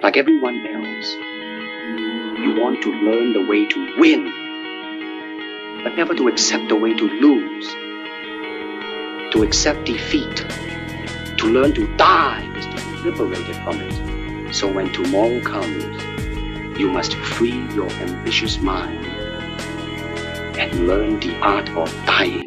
Like everyone else, you want to learn the way to win, but never to accept the way to lose. To accept defeat, to learn to die is to be liberated from it. So when tomorrow comes, you must free your ambitious mind and learn the art of dying.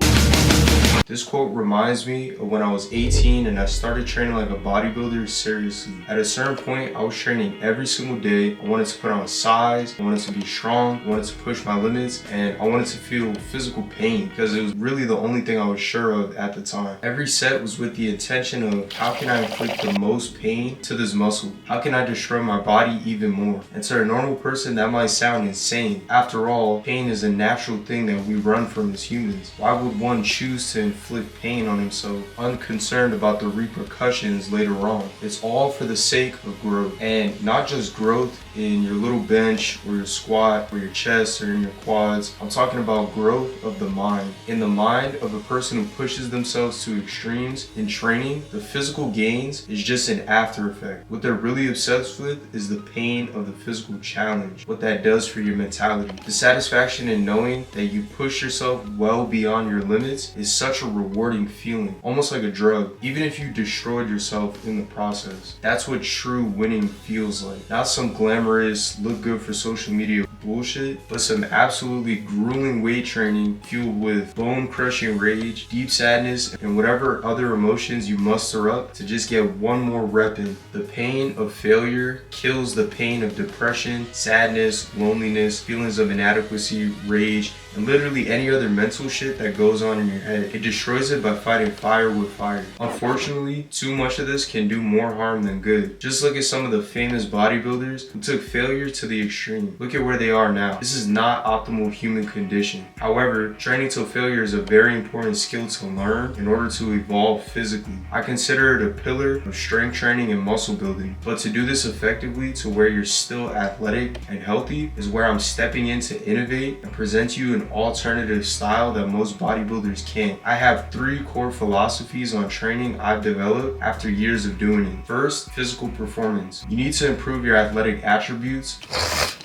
This quote reminds me of when I was 18 and I started training like a bodybuilder seriously. At a certain point, I was training every single day. I wanted to put on size, I wanted to be strong, I wanted to push my limits, and I wanted to feel physical pain because it was really the only thing I was sure of at the time. Every set was with the intention of how can I inflict the most pain to this muscle? How can I destroy my body even more? And to a normal person, that might sound insane. After all, pain is a natural thing that we run from as humans. Why would one choose to inflict pain on himself, unconcerned about the repercussions later on? It's all for the sake of growth, and not just growth in your little bench or your squat or your chest or in your quads. I'm talking about growth of the mind. In the mind of a person who pushes themselves to extremes in training, the physical gains is just an after effect. What they're really obsessed with is the pain of the physical challenge, what that does for your mentality. The satisfaction in knowing that you push yourself well beyond your limits is such a rewarding feeling, almost like a drug, even if you destroyed yourself in the process. That's what true winning feels like. Not some glamorous, look good for social media bullshit, but some absolutely grueling weight training fueled with bone-crushing rage, deep sadness, and whatever other emotions you muster up to just get one more rep in. The pain of failure kills the pain of depression, sadness, loneliness, feelings of inadequacy, rage, and literally any other mental shit that goes on in your head. It destroys it by fighting fire with fire. Unfortunately, too much of this can do more harm than good. Just look at some of the famous bodybuilders who took failure to the extreme. Look at where they are now. This is not optimal human condition. However, training till failure is a very important skill to learn in order to evolve physically. I consider it a pillar of strength training and muscle building. But to do this effectively to where you're still athletic and healthy is where I'm stepping in to innovate and present you an alternative style that most bodybuilders can't. I have 3 core philosophies on training I've developed after years of doing it. First, physical performance. You need to improve your athletic attributes.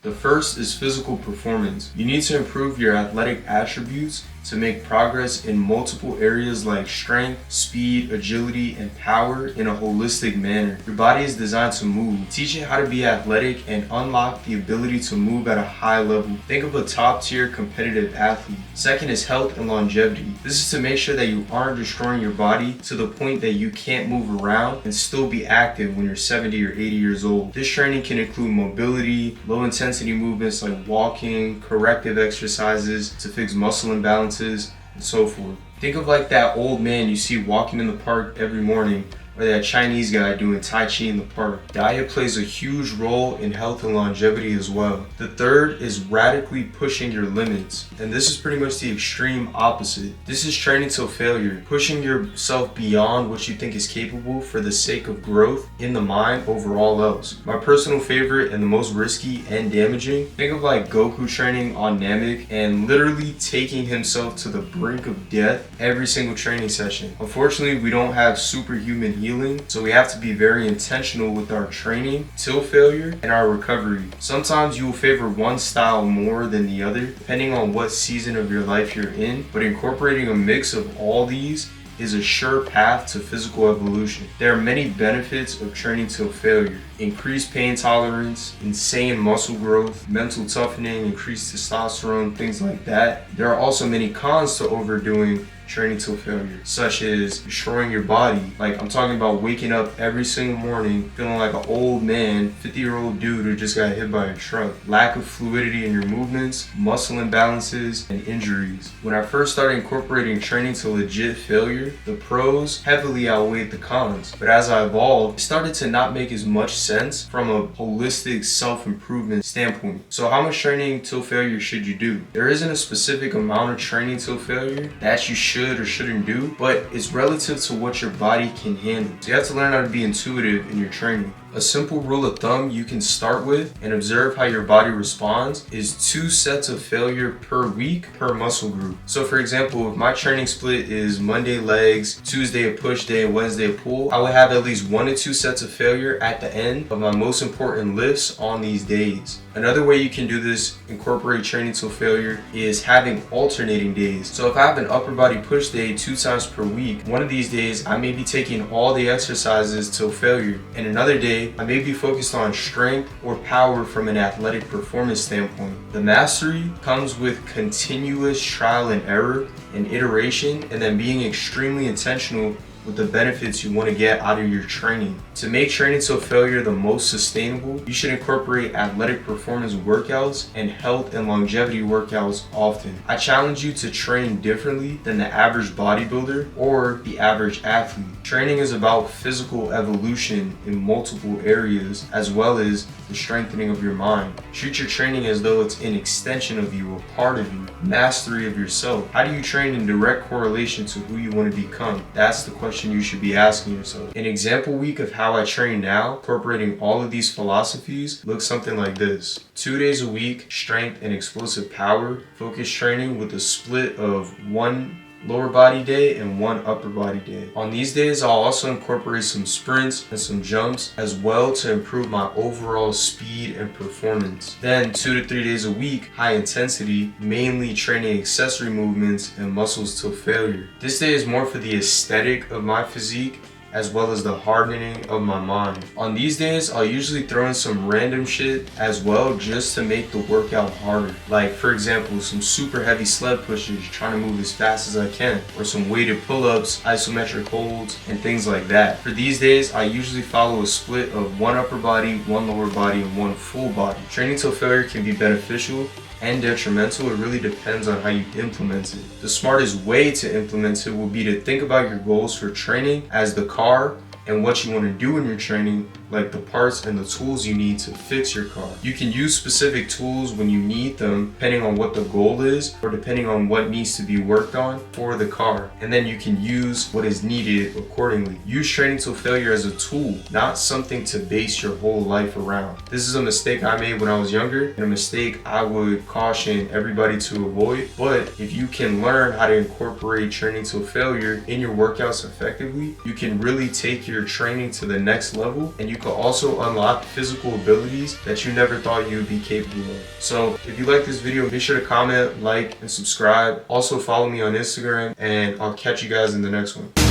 The first is physical performance. You need to improve your athletic attributes to make progress in multiple areas like strength, speed, agility, and power in a holistic manner. Your body is designed to move. Teach it how to be athletic and unlock the ability to move at a high level. Think of a top-tier competitive athlete. Second is health and longevity. This is to make sure that you aren't destroying your body to the point that you can't move around and still be active when you're 70 or 80 years old. This training can include mobility, low-intensity movements like walking, corrective exercises to fix muscle imbalances, and so forth. Think of like that old man you see walking in the park every morning, or that Chinese guy doing Tai Chi in the park. Diet plays a huge role in health and longevity as well. The third is radically pushing your limits, and this is pretty much the extreme opposite. This is training till failure, pushing yourself beyond what you think is capable for the sake of growth in the mind over all else. My personal favorite and the most risky and damaging, think of like Goku training on Namek and literally taking himself to the brink of death every single training session. Unfortunately, we don't have superhuman healing, so we have to be very intentional with our training till failure and our recovery. Sometimes you will favor one style more than the other, depending on what season of your life you're in, but incorporating a mix of all these is a sure path to physical evolution. There are many benefits of training till failure. Increased pain tolerance, insane muscle growth, mental toughening, increased testosterone, things like that. There are also many cons to overdoing training till failure, such as destroying your body. Like, I'm talking about waking up every single morning feeling like an old man, 50-year-old dude who just got hit by a truck. Lack of fluidity in your movements, muscle imbalances, and injuries. When I first started incorporating training to legit failure, the pros heavily outweighed the cons. But as I evolved, it started to not make as much sense from a holistic self-improvement standpoint. So how much training till failure should you do? There isn't a specific amount of training till failure that you should or shouldn't do, but it's relative to what your body can handle. So you have to learn how to be intuitive in your training. A simple rule of thumb you can start with and observe how your body responds is 2 sets of failure per week per muscle group. So for example, if my training split is Monday legs, Tuesday a push day, and Wednesday a pull, I would have at least 1 to 2 sets of failure at the end of my most important lifts on these days. Another way you can do this, incorporate training till failure, is having alternating days. So if I have an upper body push day 2 times per week, one of these days I may be taking all the exercises till failure, and another day I may be focused on strength or power from an athletic performance standpoint. The mastery comes with continuous trial and error and iteration, and then being extremely intentional with the benefits you want to get out of your training. To make training till failure the most sustainable, you should incorporate athletic performance workouts and health and longevity workouts often. I challenge you to train differently than the average bodybuilder or the average athlete. Training is about physical evolution in multiple areas, as well as the strengthening of your mind. Treat your training as though it's an extension of you, a part of you, mastery of yourself. How do you train in direct correlation to who you want to become? That's the question you should be asking yourself. An example week of how I train now, incorporating all of these philosophies, looks something like this. 2 days a week, strength and explosive power, focus training with a split of 1 lower body day and 1 upper body day. On these days, I'll also incorporate some sprints and some jumps as well to improve my overall speed and performance. Then 2 to 3 days a week, high intensity, mainly training accessory movements and muscles till failure. This day is more for the aesthetic of my physique as well as the hardening of my mind. On these days, I'll usually throw in some random shit as well just to make the workout harder. Like for example, some super heavy sled pushes, trying to move as fast as I can, or some weighted pull-ups, isometric holds, and things like that. For these days, I usually follow a split of 1 upper body, 1 lower body, and 1 full body. Training till failure can be beneficial and detrimental. It really depends on how you implement it. The smartest way to implement it will be to think about your goals for training as the car and what you want to do in your training, like the parts and the tools you need to fix your car. You can use specific tools when you need them, depending on what the goal is or depending on what needs to be worked on for the car. And then you can use what is needed accordingly. Use training till failure as a tool, not something to base your whole life around. This is a mistake I made when I was younger, and a mistake I would caution everybody to avoid. But if you can learn how to incorporate training till failure in your workouts effectively, you can really take your training to the next level, and you can also unlock physical abilities that you never thought you would be capable of. So if you like this video, make sure to comment, like, and subscribe. Also follow me on Instagram, and I'll catch you guys in the next one.